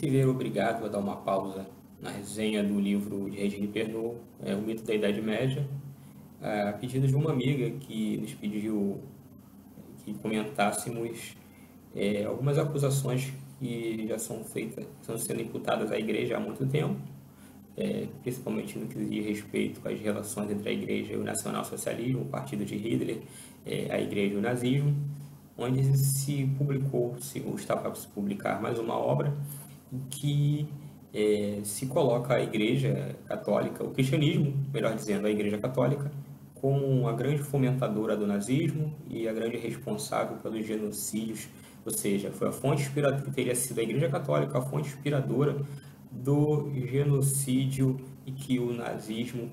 se ver obrigado a dar uma pausa na resenha do livro de Regine Pernod, O Mito da Idade Média, a pedido de uma amiga que nos pediu que comentássemos algumas acusações que já são feitas, estão sendo imputadas à Igreja há muito tempo, principalmente no que diz respeito às relações entre a Igreja e o nacionalsocialismo, o partido de Hitler, a Igreja e o nazismo, onde se publicou, ou está para se publicar mais uma obra em que se coloca a Igreja Católica, o cristianismo, melhor dizendo, a Igreja Católica, como a grande fomentadora do nazismo e a grande responsável pelos genocídios, ou seja, foi a fonte inspiradora, que teria sido a Igreja Católica, a fonte inspiradora do genocídio e que o nazismo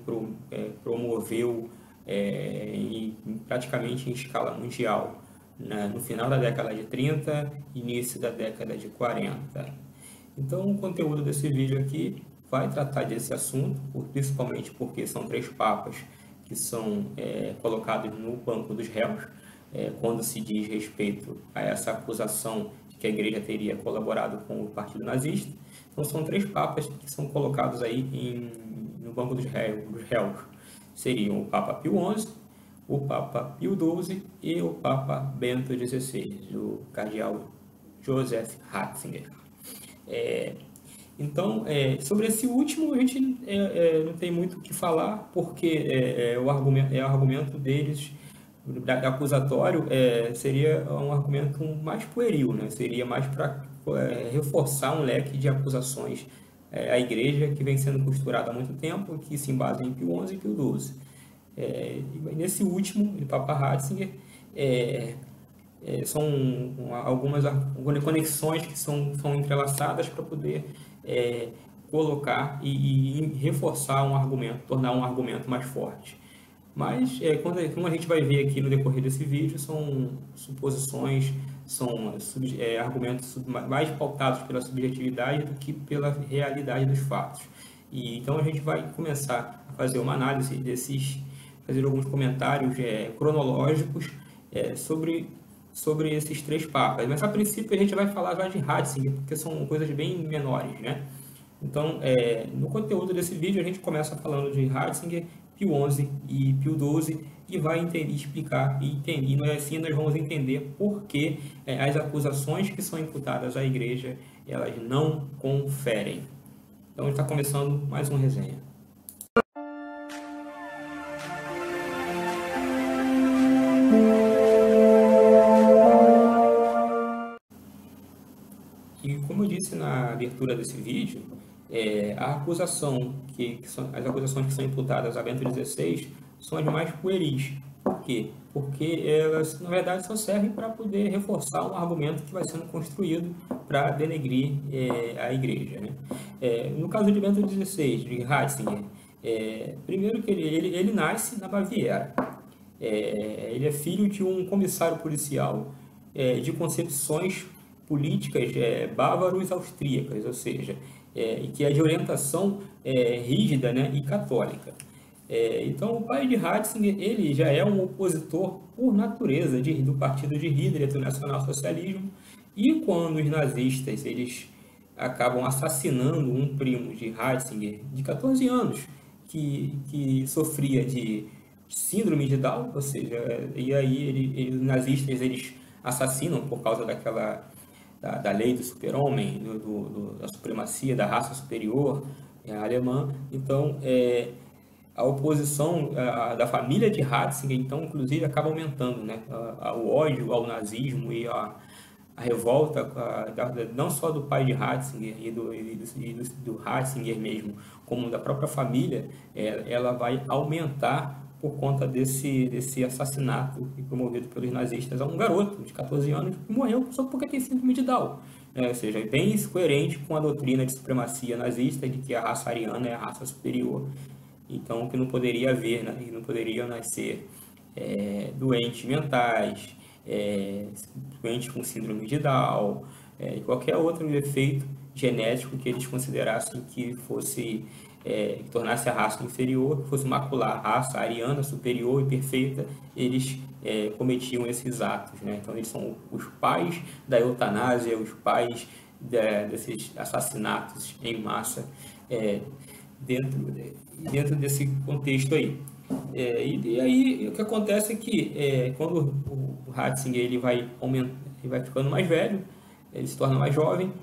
promoveu praticamente em escala mundial, no final da década de 30, início da década de 40. Então, o conteúdo desse vídeo aqui vai tratar desse assunto, principalmente porque são 3 papas que são colocados no banco dos réus, quando se diz respeito a essa acusação de que a Igreja teria colaborado com o Partido Nazista. Então, são 3 papas que são colocados aí no banco dos réus. Seriam o Papa Pio XI, o Papa Pio XII e o Papa Bento XVI, o cardeal Joseph Ratzinger. Então, sobre esse último, a gente não tem muito o que falar, porque o argumento deles, acusatório, seria um argumento mais pueril, né? Seria mais para reforçar um leque de acusações à Igreja que vem sendo costurada há muito tempo, que se embasa em Pio XI e Pio XII. Nesse último, o Papa Ratzinger, são algumas conexões que são entrelaçadas para poder colocar e reforçar um argumento, tornar um argumento mais forte. Mas, como a gente vai ver aqui no decorrer desse vídeo, são suposições, são argumentos mais pautados pela subjetividade do que pela realidade dos fatos. Então, a gente vai começar a fazer uma análise fazer alguns comentários cronológicos sobre esses 3 papas. Mas, a princípio, a gente vai falar já de Ratzinger, porque são coisas bem menores, né? Então, no conteúdo desse vídeo, a gente começa falando de Ratzinger, Pio XI e Pio XII, e vai explicar e assim nós vamos entender por que as acusações que são imputadas à Igreja, elas não conferem. Então, a gente está começando mais uma resenha. E como eu disse na abertura desse vídeo, as acusações que são imputadas a Bento XVI são as mais pueris. Por quê? Porque elas, na verdade, só servem para poder reforçar um argumento que vai sendo construído para denegrir a Igreja, né? No caso de Bento XVI, de Ratzinger, primeiro que ele nasce na Baviera. Ele é filho de um comissário policial de concepções políticas bávaros austríacas, ou seja, que é de orientação rígida, né, e católica. Então, o pai de Ratzinger, ele já é um opositor por natureza do partido de Hitler, do nacionalsocialismo, e quando os nazistas eles acabam assassinando um primo de Ratzinger de 14 anos, que sofria de síndrome de Down, ou seja, e aí os nazistas eles assassinam por causa da lei do super-homem, da supremacia da raça superior alemã. Então, a oposição da família de Ratzinger, então, inclusive, acaba aumentando, né? O ódio ao nazismo e a revolta, não só do pai de Ratzinger e do Ratzinger mesmo, como da própria família, ela vai aumentar por conta desse assassinato promovido pelos nazistas a um garoto de 14 anos que morreu só porque tem síndrome de Down. Ou seja, bem coerente com a doutrina de supremacia nazista de que a raça ariana é a raça superior. Então, que não poderia haver, né? Não poderiam nascer doentes mentais, doentes com síndrome de Down, e qualquer outro defeito genético que eles considerassem que fosse que tornasse a raça inferior, que fosse macular a raça ariana superior e perfeita, eles cometiam esses atos, né? Então, eles são os pais da eutanásia, os pais desses assassinatos em massa dentro desse contexto aí. E aí o que acontece é que quando o Ratzinger ele vai ficando mais velho, ele se torna mais jovem,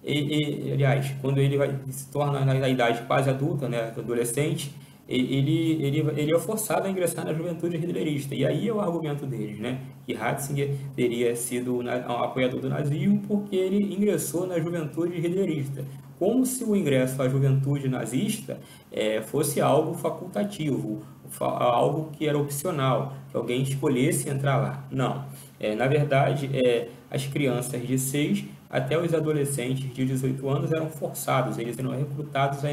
aliás, quando ele se torna na idade quase adulta, né, adolescente, ele é forçado a ingressar na juventude hitlerista. E aí é o argumento deles, né, que Ratzinger teria sido um apoiador do nazismo porque ele ingressou na juventude hitlerista. Como se o ingresso à juventude nazista fosse algo facultativo, algo que era opcional, que alguém escolhesse entrar lá. Não. Na verdade, as crianças de 6 até os adolescentes de 18 anos eram forçados, eles eram recrutados a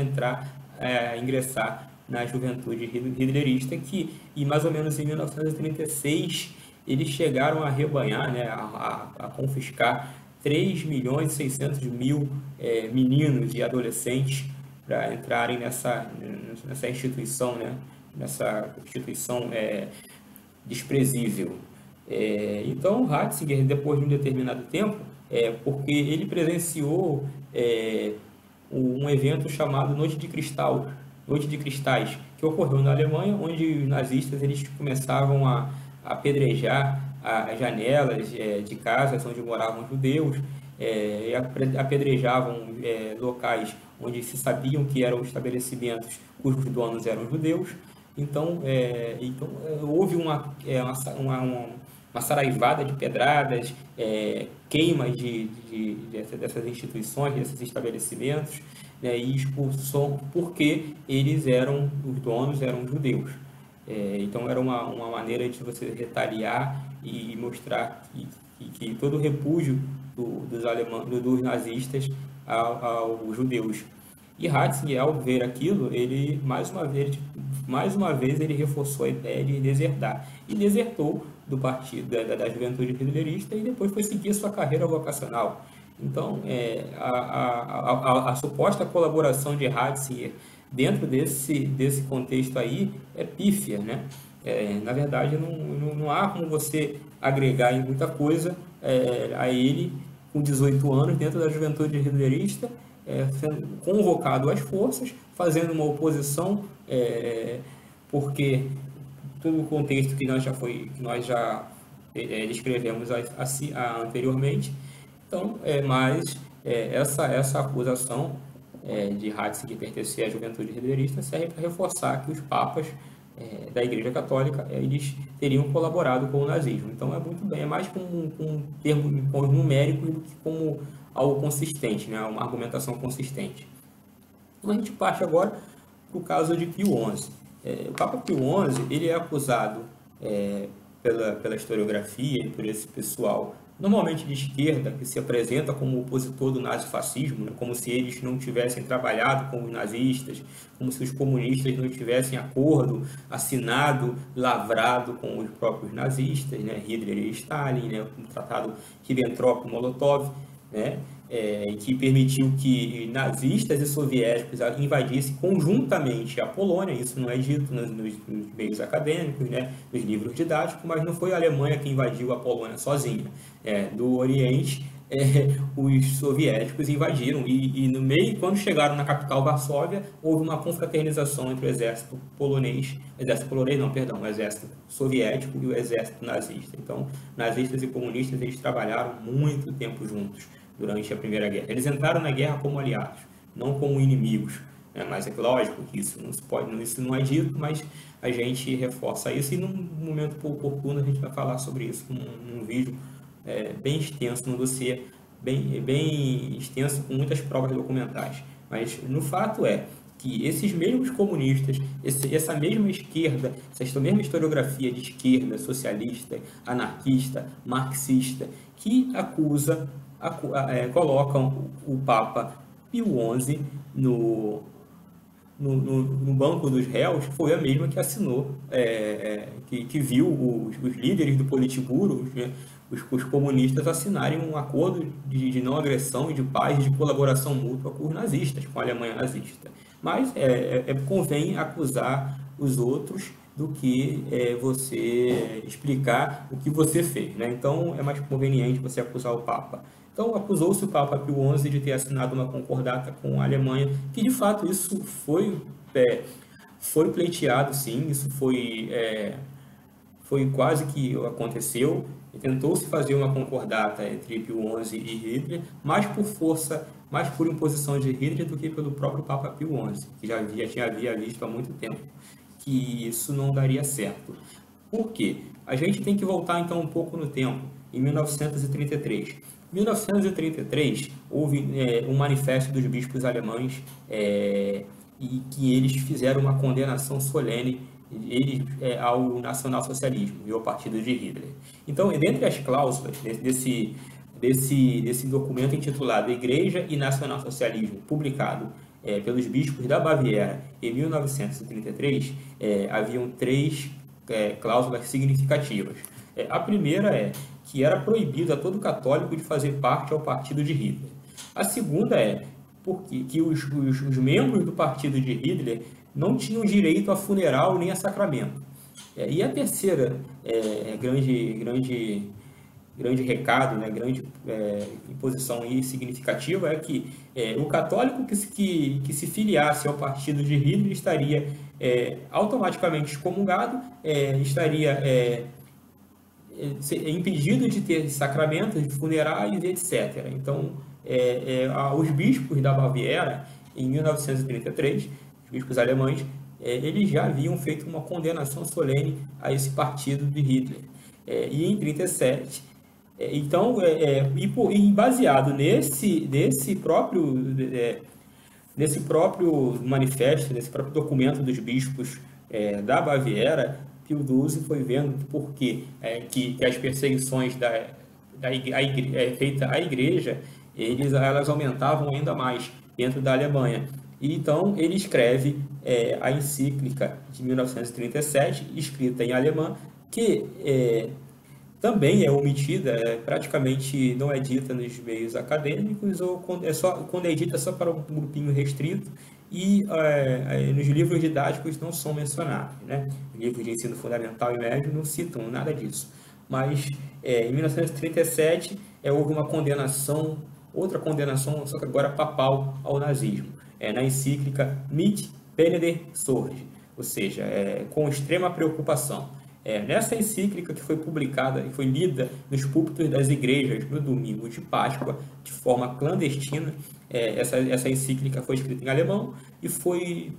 ingressar na juventude hitlerista, e mais ou menos em 1936 eles chegaram a arrebanhar, né, a confiscar 3.600.000 meninos e adolescentes para entrarem nessa instituição, né, nessa instituição desprezível. Então Ratzinger, depois de um determinado tempo, porque ele presenciou um evento chamado Noite de Cristais, que ocorreu na Alemanha, onde os nazistas eles começavam a apedrejar as janelas de casas onde moravam judeus, e apedrejavam locais onde se sabiam que eram estabelecimentos cujos donos eram judeus. Então houve uma saraivada de pedradas, queimas dessas instituições, desses estabelecimentos, né, e expulsão, porque os donos eram judeus. Então era uma maneira de você retaliar e mostrar que todo o repúdio dos nazistas aos judeus. E Ratzinger, ao ver aquilo, ele mais uma vez ele reforçou a ideia de desertar. E desertou do partido da juventude hitlerista e depois foi seguir sua carreira vocacional. Então, a suposta colaboração de Ratzinger dentro desse contexto aí é pífia, né? Na verdade, não há como você agregar em muita coisa a ele com 18 anos dentro da juventude hitlerista, sendo convocado às forças, fazendo uma oposição, porque todo o contexto que nós já descrevemos anteriormente. Então, mas essa acusação de Ratzinger pertencer à juventude hitlerista serve para reforçar que os papas da Igreja Católica eles teriam colaborado com o nazismo. Então é mais com termos numéricos do que como algo consistente, né? Uma argumentação consistente. Então a gente parte agora para o caso de Pio XI. O Papa Pio XI ele é acusado pela historiografia e por esse pessoal normalmente de esquerda, que se apresenta como opositor do nazifascismo, né? Como se eles não tivessem trabalhado com os nazistas, como se os comunistas não tivessem acordo assinado, lavrado com os próprios nazistas, né? Hitler e Stalin, né? Um tratado Ribbentrop-Molotov, né? Que permitiu que nazistas e soviéticos invadissem conjuntamente a Polônia. Isso não é dito nos meios acadêmicos, né, nos livros didáticos, mas não foi a Alemanha que invadiu a Polônia sozinha. Do Oriente, os soviéticos invadiram e no meio, quando chegaram na capital Varsóvia, houve uma confraternização entre o exército o exército soviético e o exército nazista. Então, nazistas e comunistas eles trabalharam muito tempo juntos durante a Primeira Guerra. Eles entraram na guerra como aliados, não como inimigos, né? Mas é lógico que isso não é dito, mas a gente reforça isso e num momento oportuno a gente vai falar sobre isso num vídeo bem extenso, num dossiê bem extenso com muitas provas documentais. Mas no fato é que esses mesmos comunistas, essa mesma esquerda, essa mesma historiografia de esquerda, socialista, anarquista, marxista, que colocam o Papa Pio XI no banco dos réus, foi a mesma que assinou, que viu os líderes do Politburo, né, os comunistas assinarem um acordo de não agressão e de paz e de colaboração mútua com os nazistas, com a Alemanha nazista. Mas convém acusar os outros do que você explicar o que você fez, né? Então é mais conveniente você acusar o Papa Então, acusou-se o Papa Pio XI de ter assinado uma concordata com a Alemanha, que de fato isso foi pleiteado, sim, isso foi quase que aconteceu. Tentou-se fazer uma concordata entre Pio XI e Hitler, mais por força, mais por imposição de Hitler do que pelo próprio Papa Pio XI, que havia visto há muito tempo que isso não daria certo. Por quê? A gente tem que voltar então um pouco no tempo, em 1933. Em 1933, houve um manifesto dos bispos alemães e que eles fizeram uma condenação solene ao nacionalsocialismo e ao partido de Hitler. Então, dentre as cláusulas desse documento intitulado Igreja e Nacionalsocialismo, publicado pelos bispos da Baviera em 1933, haviam três cláusulas significativas. A primeira é que era proibido a todo católico de fazer parte ao partido de Hitler. A segunda é que os membros do partido de Hitler não tinham direito a funeral nem a sacramento. E a terceira grande recado, né, grande imposição significativa é que o católico que se filiasse ao partido de Hitler estaria automaticamente excomungado, estaria impedido de ter sacramentos, de funerais, etc. Então, os bispos da Baviera, em 1933, os bispos alemães, eles já haviam feito uma condenação solene a esse partido de Hitler. E em 1937, então, baseado nesse próprio manifesto, nesse próprio documento dos bispos da Baviera, Pio XII foi vendo que as perseguições feitas à igreja, elas aumentavam ainda mais dentro da Alemanha. E então ele escreve a encíclica de 1937, escrita em alemão, que também é omitida, praticamente não é dita nos meios acadêmicos, ou quando é dita só para um grupinho restrito, e nos livros didáticos não são mencionados, né? Livros de ensino fundamental e médio não citam nada disso. Mas em 1937 houve uma condenação, outra condenação, só que agora papal, ao nazismo, na encíclica Mit Peneder Sorge, ou seja, com extrema preocupação. Nessa encíclica que foi publicada e foi lida nos púlpitos das igrejas no domingo de Páscoa, de forma clandestina, essa encíclica foi escrita em alemão e foi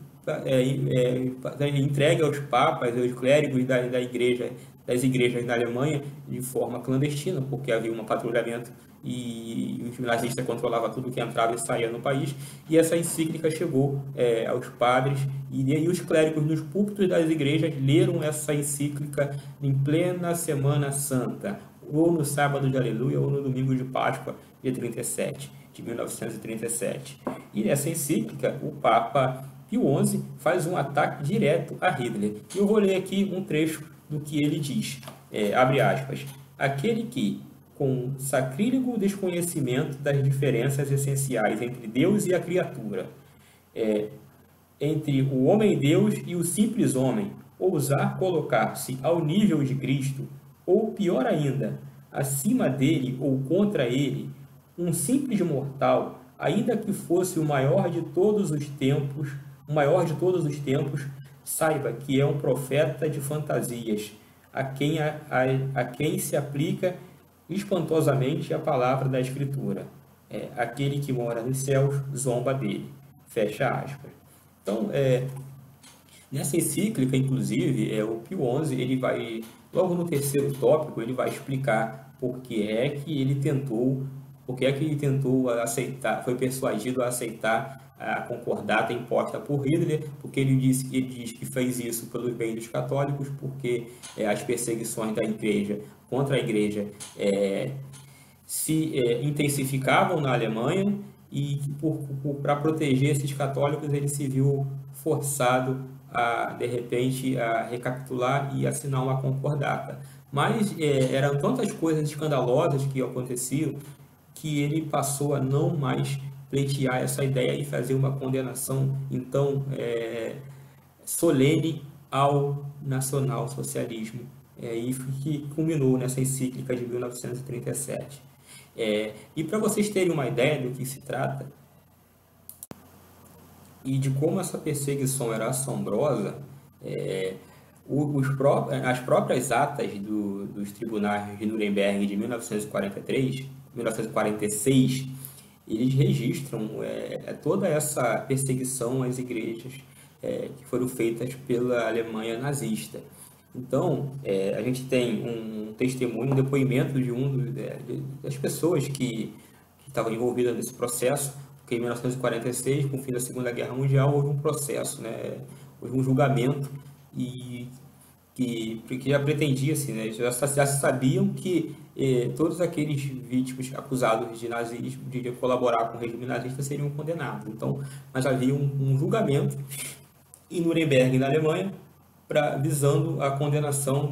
entregue aos papas, aos clérigos das igrejas da Alemanha de forma clandestina, porque havia um patrulhamento e os nazistas controlavam tudo que entrava e saía no país, e essa encíclica chegou aos padres, e os clérigos nos púlpitos das igrejas leram essa encíclica em plena Semana Santa, ou no sábado de Aleluia, ou no domingo de Páscoa de 1937. E nessa encíclica, o Papa Pio XI faz um ataque direto a Hitler. E eu vou ler aqui um trecho do que ele diz, abre aspas, aquele que, com sacrílego desconhecimento das diferenças essenciais entre Deus e a criatura, entre o homem-deus e o simples homem, ousar colocar-se ao nível de Cristo, ou pior ainda, acima dele ou contra ele, um simples mortal, ainda que fosse o maior de todos os tempos, saiba que é um profeta de fantasias, a quem se aplica espantosamente a palavra da Escritura. Aquele que mora nos céus zomba dele. Fecha aspas. Então, nessa encíclica, inclusive, o Pio XI, ele vai, logo no terceiro tópico, ele vai explicar por que é que ele tentou aceitar, foi persuadido a aceitar a concordata imposta por Hitler, porque ele diz que fez isso pelo bem dos católicos, porque as perseguições da igreja contra a igreja se intensificavam na Alemanha, e para proteger esses católicos ele se viu forçado de repente a recapitular e assinar uma concordata. Mas eram tantas coisas escandalosas que aconteciam que ele passou a não mais pleitear essa ideia e fazer uma condenação então solene ao nacionalsocialismo, e que culminou nessa encíclica de 1937. E para vocês terem uma ideia do que se trata e de como essa perseguição era assombrosa, as próprias atas dos tribunais de Nuremberg de 1943, 1946, eles registram toda essa perseguição às igrejas que foram feitas pela Alemanha nazista. Então, a gente tem um testemunho, um depoimento de das pessoas que estavam envolvidas nesse processo, porque em 1946, com o fim da Segunda Guerra Mundial, houve um processo, né? Houve um julgamento e que já pretendia, assim, né? Já se sabiam que todos aqueles vítimas acusados de nazismo, de colaborar com o regime nazista, seriam condenados. Então, mas havia um julgamento em Nuremberg, na Alemanha, visando a condenação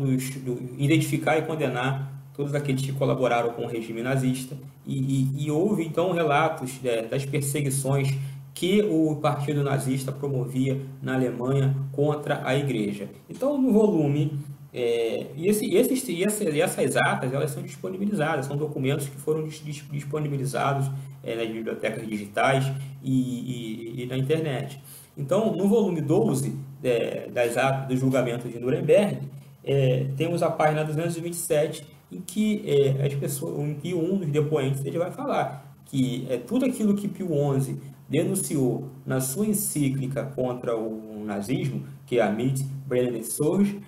identificar e condenar todos aqueles que colaboraram com o regime nazista. E houve, então, relatos das perseguições que o partido nazista promovia na Alemanha contra a igreja. Então, no volume, essas atas, elas são disponibilizadas, são documentos que foram disponibilizados nas bibliotecas digitais e na internet. Então, no volume 12 das atas do julgamento de Nuremberg, temos a página 227, em que um dos depoentes ele vai falar que tudo aquilo que Pio XI denunciou na sua encíclica contra o nazismo, que é a Mit Brennende Sorge,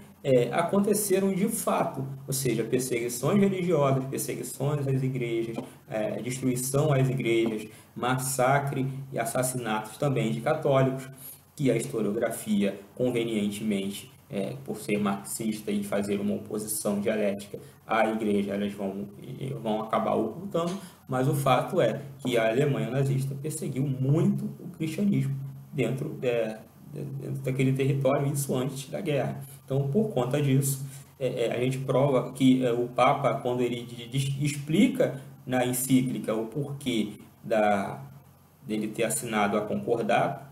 aconteceram de fato, ou seja, perseguições religiosas, perseguições às igrejas, destruição às igrejas, massacre e assassinatos também de católicos, que a historiografia, convenientemente, por ser marxista e fazer uma oposição dialética à igreja, elas vão acabar ocultando, mas o fato é que a Alemanha nazista perseguiu muito o cristianismo dentro daquele território, isso antes da guerra. Então, por conta disso, a gente prova que o Papa, quando ele explica na encíclica o porquê dele ter assinado a concordata,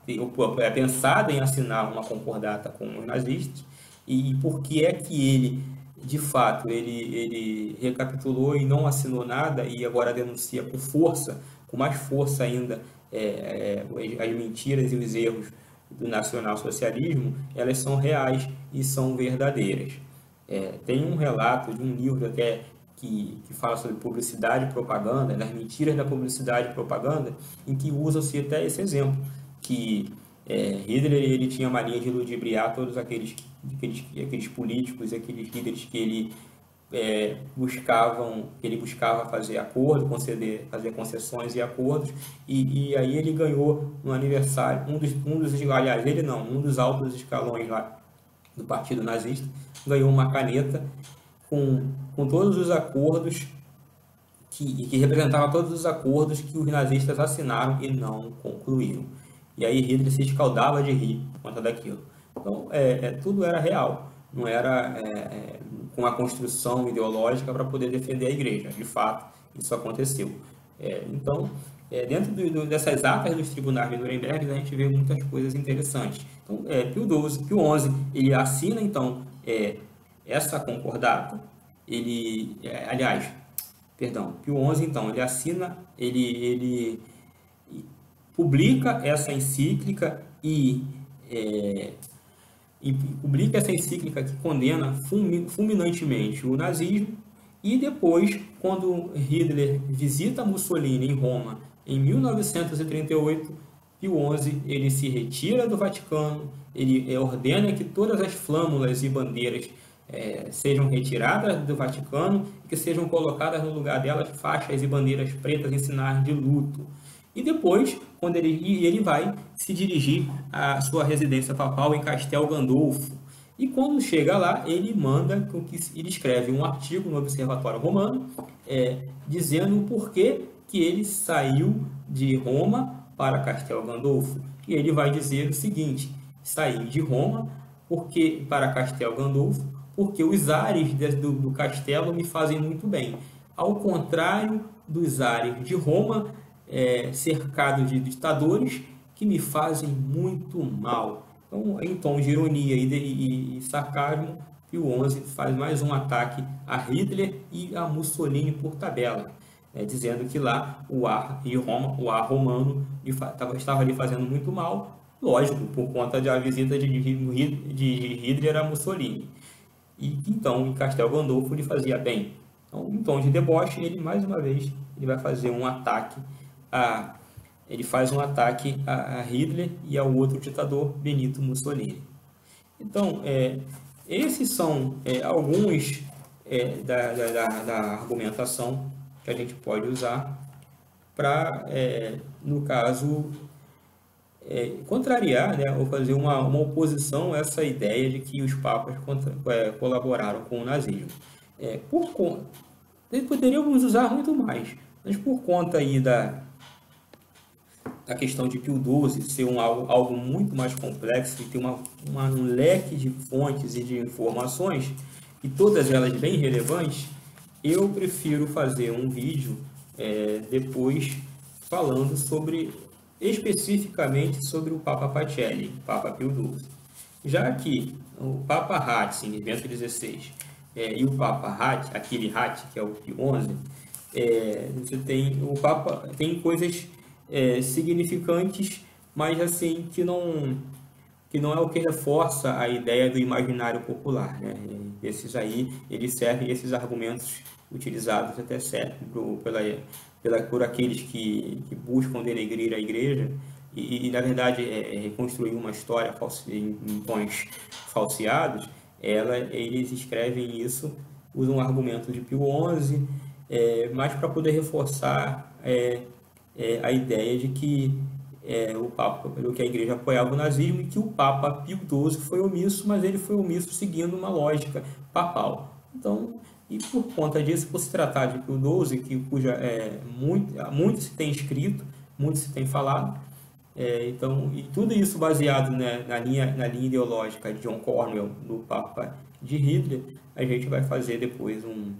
pensado em assinar uma concordata com os nazistas, e por que é que ele, de fato, ele recapitulou e não assinou nada, e agora denuncia com força, com mais força ainda, as mentiras e os erros do nacionalsocialismo, elas são reais e são verdadeiras. Tem um relato de um livro até que fala sobre publicidade e propaganda, das mentiras da publicidade e propaganda, em que usa-se até esse exemplo, que Hitler ele tinha mania de ludibriar todos aqueles políticos, aqueles líderes que ele buscava fazer acordo, fazer concessões e acordos, e aí ele ganhou no aniversário, um dos altos escalões lá do partido nazista, ganhou uma caneta com todos os acordos que representava todos os acordos que os nazistas assinaram e não concluíram. E aí Hitler se escaldava de rir por conta daquilo. Então, tudo era real, não era com a construção ideológica para poder defender a igreja. De fato, isso aconteceu. Então, dentro dessas atas dos tribunais de Nuremberg, a gente vê muitas coisas interessantes. Então, Pio XI, ele assina, então, essa concordata. Pio XI, então, ele assina, ele publica essa encíclica e publica essa encíclica que condena fulminantemente o nazismo, e depois, quando Hitler visita Mussolini em Roma em 1938, Pio XI ele se retira do Vaticano, ele ordena que todas as flâmulas e bandeiras sejam retiradas do Vaticano e que sejam colocadas no lugar delas faixas e bandeiras pretas em sinais de luto. E depois, quando ele vai se dirigir à sua residência papal em Castel Gandolfo. E quando chega lá, ele ele escreve um artigo no Observatório Romano, dizendo o porquê que ele saiu de Roma para Castel Gandolfo. E ele vai dizer o seguinte: saí de Roma para Castel Gandolfo porque os ares do castelo me fazem muito bem. Ao contrário dos ares de Roma, cercado de ditadores que me fazem muito mal. Então, em tom de ironia e sarcasmo, Pio XI faz mais um ataque a Hitler e a Mussolini por tabela. dizendo que lá o ar de Roma, o ar romano, estava ali fazendo muito mal, lógico, por conta da visita de Hitler a Mussolini. E então, em Castel Gandolfo, ele fazia bem. Então, em tom de deboche, ele mais uma vez ele vai fazer um ataque a ele faz um ataque a Hitler e ao outro ditador Benito Mussolini. Então, esses são alguns da argumentação que a gente pode usar para, no caso, contrariar, né, ou fazer uma oposição a essa ideia de que os papas colaboraram com o nazismo. Poderíamos usar muito mais, mas por conta aí da questão de Pio XII ser algo muito mais complexo e ter um leque de fontes e de informações, e todas elas bem relevantes, eu prefiro fazer um vídeo depois falando especificamente sobre o Papa Pacelli, Papa Pio XII. Já que o Papa Ratzinger, Bento XVI, e o Papa aquele que é o Pio XI, você tem o Papa tem coisas significantes, mas assim que não é o que reforça a ideia do imaginário popular, né? Esses aí, eles servem, esses argumentos utilizados até servem por aqueles que buscam denegrir a igreja e na verdade reconstruir uma história em tons falseados. Eles escrevem isso, usam argumentos de Pio XI, mas para poder reforçar a ideia de que que a igreja apoiava o nazismo e que o Papa Pio XII foi omisso, mas ele foi omisso seguindo uma lógica papal. Então, e por conta disso, por se tratar de Pio XII, muito se tem escrito, muito se tem falado, então, e tudo isso baseado, né, na linha ideológica de John Cornwell, do Papa de Hitler, a gente vai fazer depois um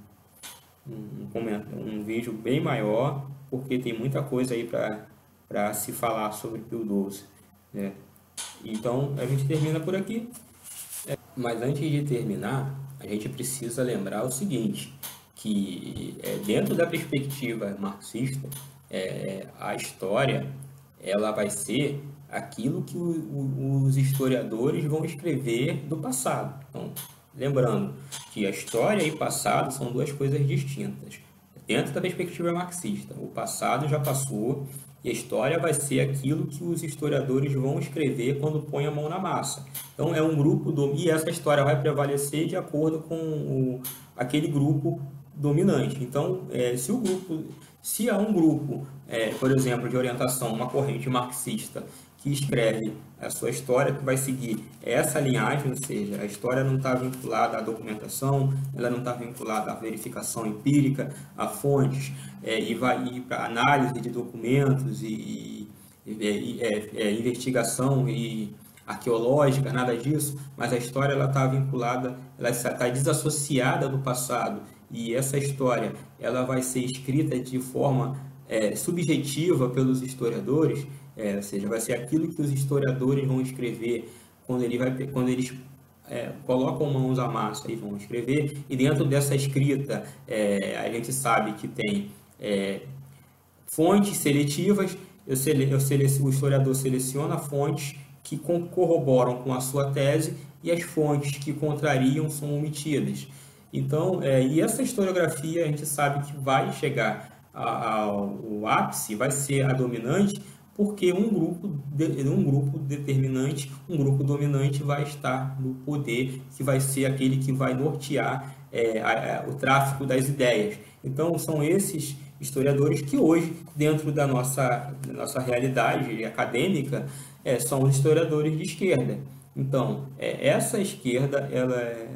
vídeo bem maior, porque tem muita coisa aí para se falar sobre Pio XII, né? Então, a gente termina por aqui. Mas antes de terminar, a gente precisa lembrar o seguinte, que dentro da perspectiva marxista, a história ela vai ser aquilo que os historiadores vão escrever do passado. Então, lembrando que a história e o passado são duas coisas distintas. Dentro da perspectiva marxista, o passado já passou e a história vai ser aquilo que os historiadores vão escrever quando põem a mão na massa. Então, é um grupo e essa história vai prevalecer de acordo com aquele grupo dominante. Então, se há um grupo, por exemplo, de orientação, uma corrente marxista que escreve a sua história, que vai seguir essa linhagem, ou seja, a história não está vinculada à documentação, ela não está vinculada à verificação empírica, a fontes, e vai ir para análise de documentos e investigação e arqueológica, nada disso, mas a história ela está vinculada, ela está desassociada do passado, e essa história ela vai ser escrita de forma subjetiva pelos historiadores, ou seja, vai ser aquilo que os historiadores vão escrever quando eles colocam mãos à massa e vão escrever, e dentro dessa escrita a gente sabe que tem fontes seletivas, o historiador seleciona fontes que corroboram com a sua tese e as fontes que contrariam são omitidas. Então, e essa historiografia a gente sabe que vai chegar ao ápice, vai ser a dominante, porque um grupo dominante vai estar no poder, que vai ser aquele que vai nortear o tráfico das ideias. Então, são esses historiadores que hoje, dentro da nossa realidade acadêmica, são os historiadores de esquerda. Então, essa esquerda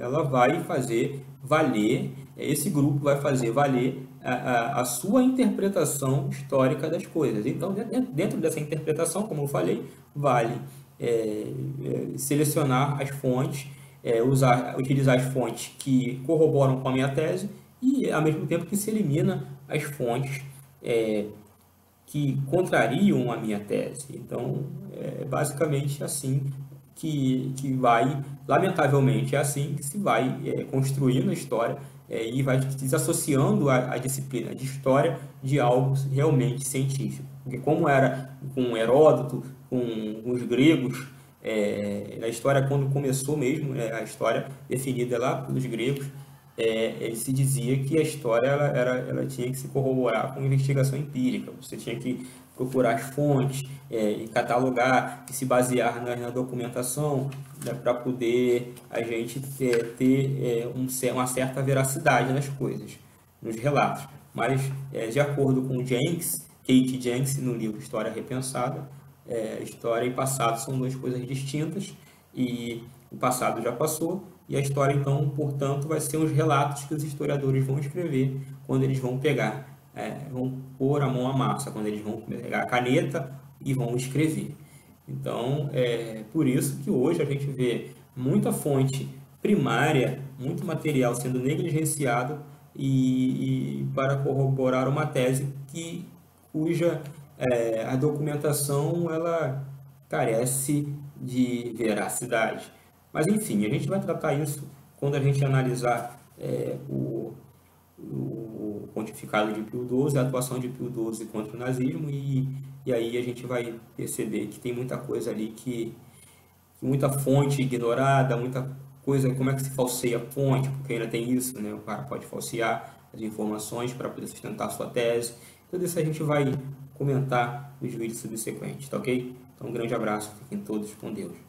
ela vai fazer valer, esse grupo vai fazer valer a sua interpretação histórica das coisas. Então, dentro dessa interpretação, como eu falei, vale selecionar as fontes, utilizar as fontes que corroboram com a minha tese e, ao mesmo tempo, que se elimina as fontes que contrariam a minha tese. Então, basicamente assim que vai, lamentavelmente é assim, que se vai construindo a história e vai desassociando a disciplina de história de algo realmente científico. Porque como era com Heródoto, com os gregos, na história quando começou mesmo, a história definida lá pelos gregos, ele se dizia que a história ela tinha que se corroborar com investigação empírica. Você tinha que procurar as fontes e catalogar e se basear na documentação, né, para poder a gente ter uma certa veracidade nas coisas, nos relatos. Mas, de acordo com Kate Jenks, no livro História Repensada, história e passado são duas coisas distintas e o passado já passou e a história, então, portanto, vai ser os relatos que os historiadores vão escrever quando eles vão pegar, vão pôr a mão à massa, quando eles vão pegar a caneta e vão escrever. Então, por isso que hoje a gente vê muita fonte primária, muito material sendo negligenciado e para corroborar uma tese cuja a documentação ela carece de veracidade. Mas enfim, a gente vai tratar isso quando a gente analisar o pontificado de Pio XII, a atuação de Pio XII contra o nazismo, e aí a gente vai perceber que tem muita coisa ali muita fonte ignorada, muita coisa, como é que se falseia a fonte, porque ainda tem isso, né? O cara pode falsear as informações para poder sustentar a sua tese. Tudo isso a gente vai comentar nos vídeos subsequentes, tá ok? Então, um grande abraço, fiquem todos com Deus.